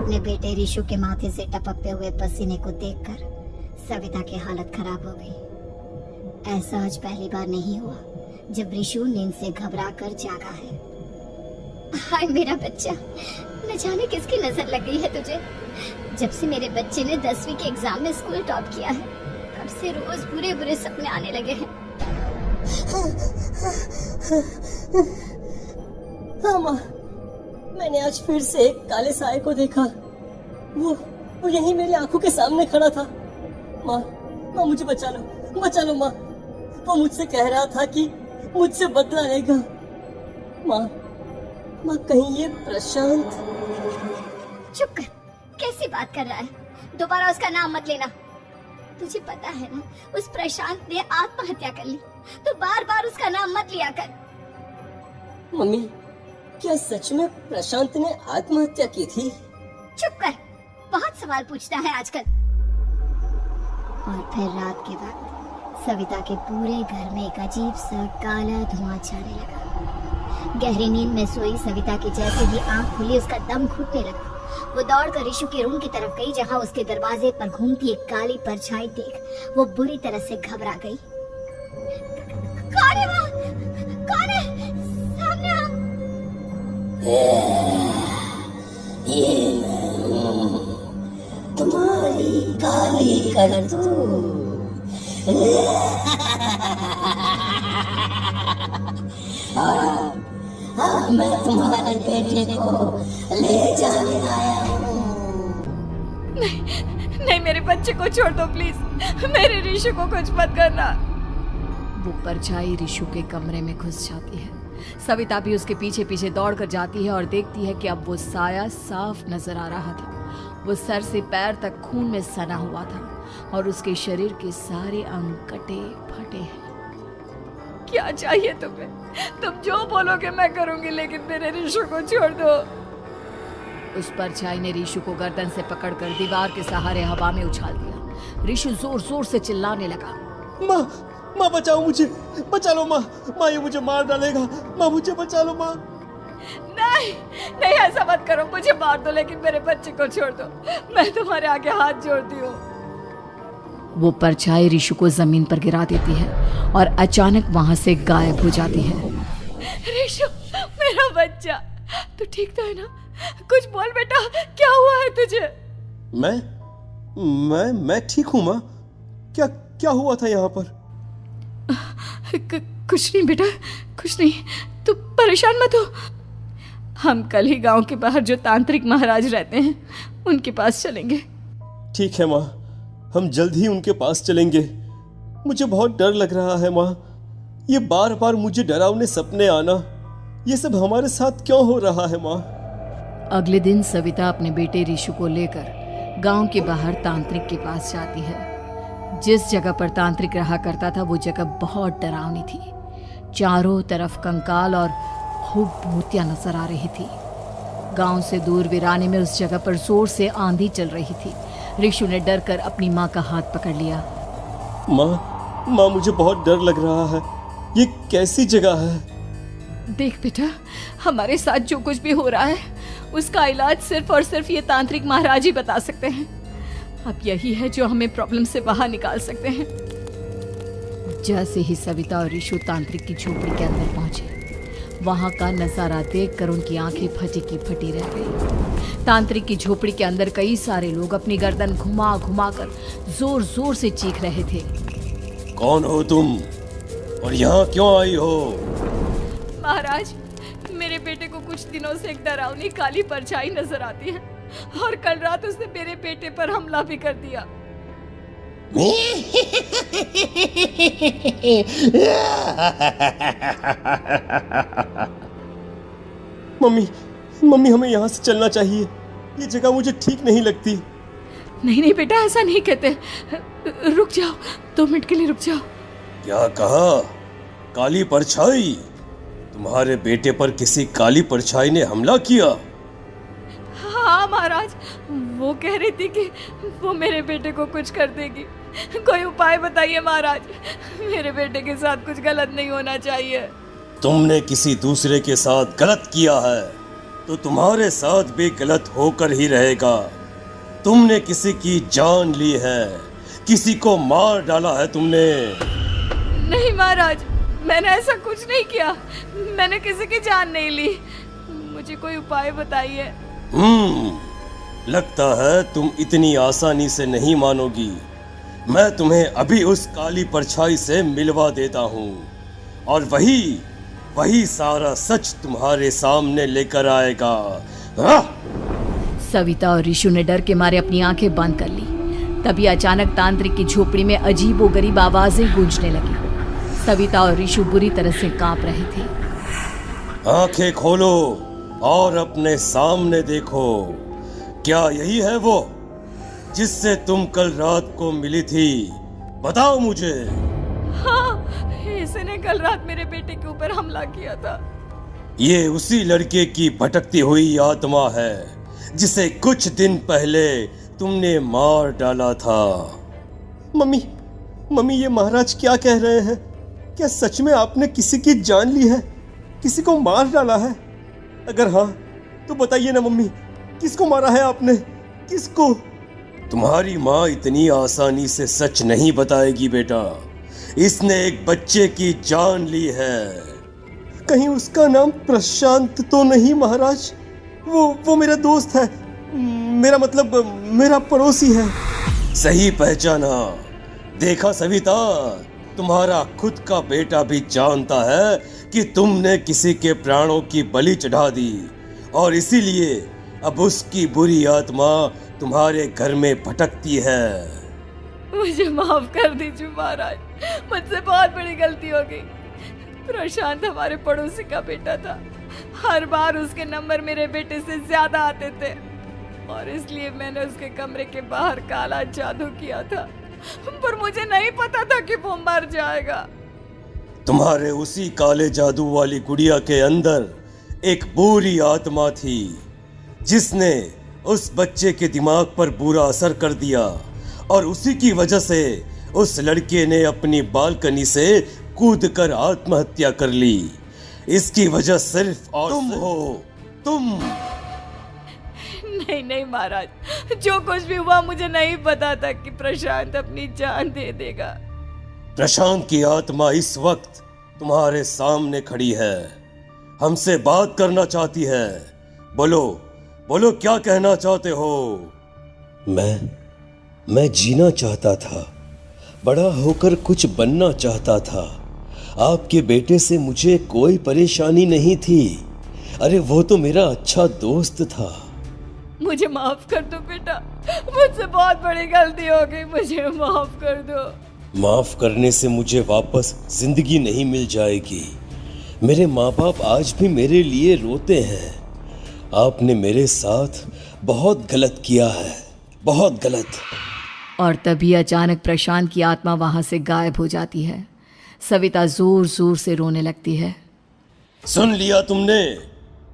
अपने बेटे ऋषु के माथे से टपकते हुए पसीने को देखकर सविता की हालत खराब हो गई। ऐसा आज पहली बार नहीं हुआ जब ऋषु नींद से घबरा कर जागा है। हाय मेरा बच्चा, न जाने किसकी नजर लग गई है तुझे। जब से मेरे बच्चे ने 10वीं के एग्जाम में स्कूल टॉप किया है, तब से रोज बुरे बुरे सपने आने लगे हैं। हाँ माँ, मैंने आज फिर से एक काले साए को देखा। वो यहीं मेरी आंखों के सामने खड़ा था। माँ, मुझे बचा लो माँ। वो मुझसे कह रहा था कि मुझसे बदला लेगा। माँ, कहीं ये प्रशांत। चुप कर, कैसी बात कर रहा है? दोबारा उसका नाम मत लेना। तुझे पता है ना, उस प्रशांत ने आत्महत्या कर ली, तो बार बार उसका नाम मत लिया कर। मम्मी, क्या सच में प्रशांत ने आत्महत्या की थी? चुप कर, बहुत सवाल पूछता है आजकल। और फिर रात के वक्त सविता के पूरे घर में एक अजीब सा काला धुआं छाने लगा। गहरी नींद में सोई सविता की जैसे ही आंख खुली, उसका दम घुटने लगा। वो दौड़कर ऋषु के रूम की तरफ गई, जहां उसके दरवाजे पर घूमती एक काली परछाई देख वो बुरी तरह से घबरा गई। कौन है वहाँ? कौन है? सामने आ। ये तुम्हारी काली करतूत। मैं तुम्हारे बेटे को ले जाने आया हूँ। नहीं, मेरे बच्चे को छोड़ दो प्लीज। मेरे ऋषु को कुछ मत करना। वो परछाई ऋषु के कमरे में घुस जाती है। सविता भी उसके पीछे पीछे दौड़ कर जाती है और देखती है कि अब वो साया साफ नजर आ रहा था। वो सर से पैर तक खून में सना हुआ था और उसके शरीर के सारे अंग कटे फटे हैं। क्या चाहिए तुम्हें? तुम जो बोलोगे मैं करूंगी, लेकिन मेरे ऋषु को छोड़ दो। उस परछाई ने ऋषु को गर्दन से पकड़कर दीवार के सहारे हवा में उछाल दिया। ऋषु जोर जोर से चिल्लाने लगा। माँ बचाओ मुझे, बचा लो माँ, ये मुझे मार डालेगा। माँ मुझे बचा लो माँ। नहीं ऐसा मत करो, मुझे मार दो लेकिन मेरे बच्चे को छोड़ दो। मैं तुम्हारे आगे हाथ जोड़ती हूँ। वो परछाई ऋषु को जमीन पर गिरा देती है और अचानक वहां से गायब हो जाती है। ऋषु, मेरा बच्चा, तू ठीक तो है ना? कुछ बोल बेटा, क्या हुआ है तुझे? मैं ठीक हूँ माँ। क्या हुआ था यहाँ पर? कुछ नहीं बेटा, कुछ नहीं। तू परेशान मत हो। हम कल ही गांव के बाहर जो तांत्रिक महाराज रहते हैं उनके पास चलेंगे। ठीक है माँ, हम जल्द ही उनके पास चलेंगे। मुझे बहुत डर लग रहा है माँ। ये बार बार मुझे डरावने सपने आना, ये सब हमारे साथ क्यों हो रहा है माँ? अगले दिन सविता अपने बेटे ऋषु को लेकर गांव के बाहर तांत्रिक के पास जाती है। जिस जगह पर तांत्रिक रहा करता था वो जगह बहुत डरावनी थी। चारों तरफ कंकाल और खूब भूतियां नजर आ रही थी। गांव से दूर वीराने में उस जगह पर जोर से आंधी चल रही थी। ऋषु ने डर कर अपनी माँ का हाथ पकड़ लिया। माँ मुझे बहुत डर लग रहा है। ये कैसी जगह है? देख बेटा, हमारे साथ जो कुछ भी हो रहा है उसका इलाज सिर्फ और सिर्फ ये तांत्रिक महाराज ही बता सकते हैं। अब यही है जो हमें प्रॉब्लम से बाहर निकाल सकते हैं। जैसे ही सविता और ऋषु तांत्रिक की झोपड़ी के अंदर पहुंचे, वहां का नजारा देखकर उनकी आंखें फटी की फटी रह गई। तांत्रिक की झोपड़ी के अंदर कई सारे लोग अपनी गर्दन घुमा घुमा कर जोर जोर से चीख रहे थे। कौन हो तुम और यहाँ क्यों आई हो? महाराज, मेरे बेटे को कुछ दिनों से एक डरावनी काली परछाई नजर आती है और कल रात उसने मेरे बेटे पर हमला भी कर दिया। मम्मी हमें यहाँ से चलना चाहिए। ये जगह मुझे ठीक नहीं लगती। नहीं बेटा, ऐसा नहीं कहते। रुक जाओ, 2 मिनट के लिए रुक जाओ। क्या कहा? काली परछाई? तुम्हारे बेटे पर किसी काली परछाई ने हमला किया? हाँ महाराज, वो कह रही थी कि वो मेरे बेटे को कुछ कर देगी। कोई उपाय बताइए महाराज, मेरे बेटे के साथ कुछ गलत नहीं होना चाहिए। तुमने किसी दूसरे के साथ गलत किया है। तो तुम्हारे साथ भी गलत होकर ही रहेगा। तुमने किसी की जान ली है, किसी को मार डाला है तुमने। नहीं महाराज, मैंने ऐसा कुछ नहीं किया। मैंने किसी की जान नहीं ली। मुझे कोई उपाय बताइए। लगता है तुम इतनी आसानी से नहीं मानोगी। मैं तुम्हें अभी उस काली परछाई से मिलवा देता हूँ और वही सारा सच तुम्हारे सामने लेकर आएगा। सविता और ऋषु ने डर के मारे अपनी आंखें बंद कर ली। तभी अचानक तांत्रिक की झोपड़ी में अजीबोगरीब आवाजें गूंजने लगी। सविता और ऋषु बुरी तरह से कांप रहे थे। आंखें खोलो और अपने सामने देखो। क्या यही है वो जिससे तुम कल रात को मिली थी? बताओ मुझे। हाँ, इसने कल रात मेरे बेटे के ऊपर हमला किया था। ये उसी लड़के की भटकती हुई आत्मा है जिसे कुछ दिन पहले तुमने मार डाला था। मम्मी, ये महाराज क्या कह रहे हैं? क्या सच में आपने किसी की जान ली है, किसी को मार डाला है? अगर हाँ तो बताइए ना मम्मी, किसको मारा है आपने? किसको? तुम्हारी माँ इतनी आसानी से सच नहीं बताएगी बेटा। इसने एक बच्चे की जान ली है। कहीं उसका नाम प्रशांत तो नहीं महाराज? वो मेरा दोस्त है, मेरा मतलब मेरा पड़ोसी है। सही पहचाना। देखा सविता, तुम्हारा खुद का बेटा भी जानता है कि तुमने किसी के प्राणों की बलि चढ़ा दी और इसीलिए अब उसकी बुरी आत्मा तुम्हारे घर में भटकती है। मुझे माफ कर दीजिए महाराज, मुझसे बहुत बड़ी गलती हो गई। प्रशांत हमारे पड़ोसी का बेटा था। हर बार उसके नंबर मेरे बेटे से ज्यादा आते थे और इसलिए मैंने उसके कमरे के बाहर काला जादू किया था, पर मुझे नहीं पता था कि वो मर जाएगा। तुम्हारे उसी काले जादू वाली गुड़िया के अंदर एक बुरी आत्मा थी जिसने उस बच्चे के दिमाग पर बुरा असर कर दिया और उसी की वजह से उस लड़के ने अपनी बालकनी से कूदकर आत्महत्या कर ली। इसकी वजह सिर्फ और तुम हो, तुम। नहीं महाराज, जो कुछ भी हुआ मुझे नहीं पता था कि प्रशांत अपनी जान दे देगा। प्रशांत की आत्मा इस वक्त तुम्हारे सामने खड़ी है, हमसे बात करना चाहती है। बोलो क्या कहना चाहते हो? मैं जीना चाहता था, बड़ा होकर कुछ बनना चाहता था। आपके बेटे से मुझे कोई परेशानी नहीं थी। अरे वो तो मेरा अच्छा दोस्त था। मुझे माफ कर दो बेटा, मुझसे बहुत बड़ी गलती हो गई, मुझे माफ कर दो। माफ करने से मुझे वापस जिंदगी नहीं मिल जाएगी। मेरे माँ बाप आज भी मेरे लिए रोते हैं। आपने मेरे साथ बहुत गलत किया है, बहुत गलत। और तभी अचानक प्रशांत की आत्मा वहां से गायब हो जाती है। सविता जोर जोर से रोने लगती है। सुन लिया तुमने?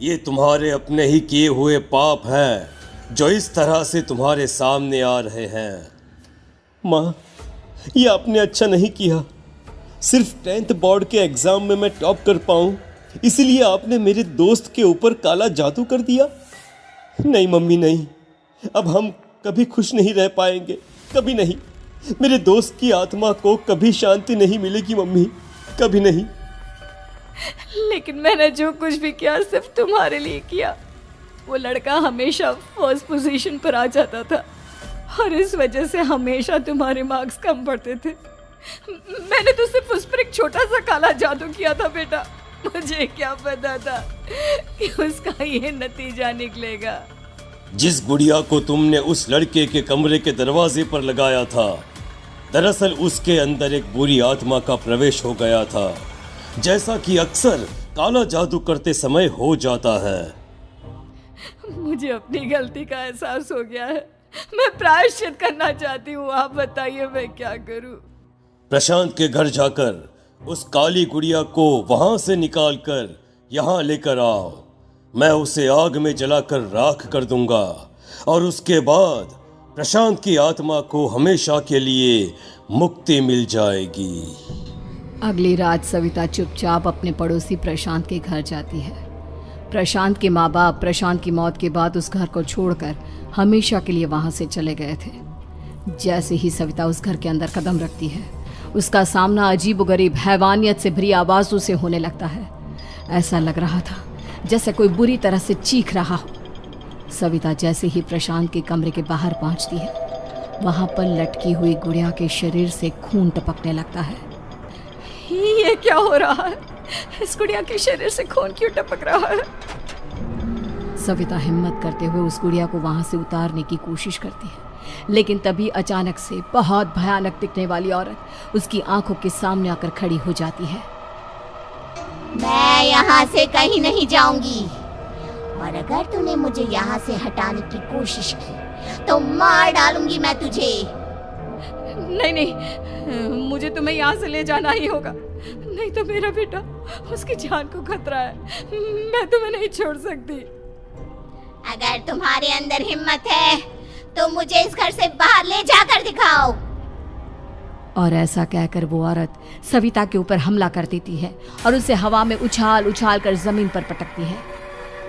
ये तुम्हारे अपने ही किए हुए पाप हैं जो इस तरह से तुम्हारे सामने आ रहे हैं। माँ, ये आपने अच्छा नहीं किया। सिर्फ 10th बोर्ड के एग्जाम में मैं टॉप कर पाऊँ इसीलिए आपने मेरे दोस्त के ऊपर काला जादू कर दिया। नहीं मम्मी, नहीं, अब हम कभी खुश नहीं रह पाएंगे, कभी नहीं। मेरे दोस्त की आत्मा को कभी शांति नहीं मिलेगी मम्मी, कभी नहीं। लेकिन मैंने जो कुछ भी किया सिर्फ तुम्हारे लिए किया। वो लड़का हमेशा फर्स्ट पोजीशन पर आ जाता था और इस वजह से हमेशा तुम्हारे मार्क्स कम पड़ते थे। मैंने तो सिर्फ उस पर एक छोटा सा काला जादू किया था बेटा। मुझे क्या पता था कि उसका ये नतीजा निकलेगा। जिस गुड़िया को तुमने उस लड़के के कमरे के दरवाजे पर लगाया था, दरअसल उसके अंदर एक बुरी आत्मा का प्रवेश हो गया था, जैसा कि अक्सर काला जादू करते समय हो जाता है। मुझे अपनी गलती का एहसास हो गया है। मैं प्रायश्चित करना चाहती हूँ। आप बताइए मैं क्या करूँ? प्रशांत के घर जाकर उस काली गुड़िया को वहां से निकालकर यहाँ लेकर आओ। मैं उसे आग में जलाकर राख कर दूंगा और उसके बाद प्रशांत की आत्मा को हमेशा के लिए मुक्ति मिल जाएगी। अगली रात सविता चुपचाप अपने पड़ोसी प्रशांत के घर जाती है। प्रशांत के माँ बाप प्रशांत की मौत के बाद उस घर को छोड़कर हमेशा के लिए वहां से चले गए थे। जैसे ही सविता उस घर के अंदर कदम रखती है, उसका सामना अजीबोगरीब हैवानियत से भरी आवाजों से होने लगता है। ऐसा लग रहा था जैसे कोई बुरी तरह से चीख रहा हो। सविता जैसे ही प्रशांत के कमरे के बाहर पहुंचती है, वहां पर लटकी हुई गुड़िया के शरीर से खून टपकने लगता है। ये क्या हो रहा है? इस गुड़िया के शरीर से खून क्यों टपक रहा है? सविता हिम्मत करते हुए उस गुड़िया को वहां से उतारने की कोशिश करती है, लेकिन तभी अचानक से बहुत भयानक दिखने वाली औरत उसकी आंखों के सामने आकर खड़ी हो जाती है। मैं यहाँ से कहीं नहीं जाऊंगी, और अगर तूने मुझे यहाँ से हटाने की कोशिश की तो मार डालूंगी मैं तुझे। नहीं नहीं, मुझे तुम्हें यहाँ से ले जाना ही होगा, नहीं तो मेरा बेटा, उसकी जान को खतरा है। मैं तुम्हें नहीं छोड़ सकती। अगर तुम्हारे अंदर हिम्मत है तो मुझे इस घर से बाहर ले जाकर दिखाओ। और ऐसा कहकर वो औरत सविता के ऊपर हमला कर देती है और उसे हवा में उछाल उछाल कर जमीन पर पटकती है।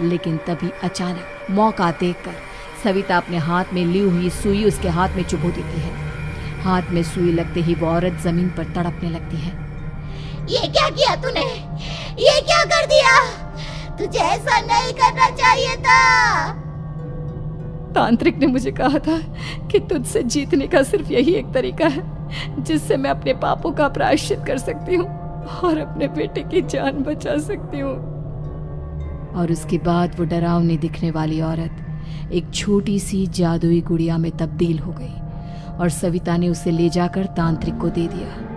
लेकिन तभी अचानक मौका देखकर सविता अपने हाथ में ली हुई सुई उसके हाथ में चुभो देती है। हाथ में सुई लगते ही वो औरत जमीन पर तड़पने लगती है। ये क्या किया तूने? ये क्या कर दिया? तुझे ऐसा नहीं करना चाहिए था। तांत्रिक ने मुझे कहा था कि तुझसे जीतने का सिर्फ यही एक तरीका है जिससे मैं अपने पापों का प्रायश्चित कर सकती हूँ और अपने बेटे की जान बचा सकती हूँ। और उसके बाद वो डरावनी दिखने वाली औरत एक छोटी सी जादुई गुड़िया में तब्दील हो गई और सविता ने उसे ले जाकर तांत्रिक को दे दिया।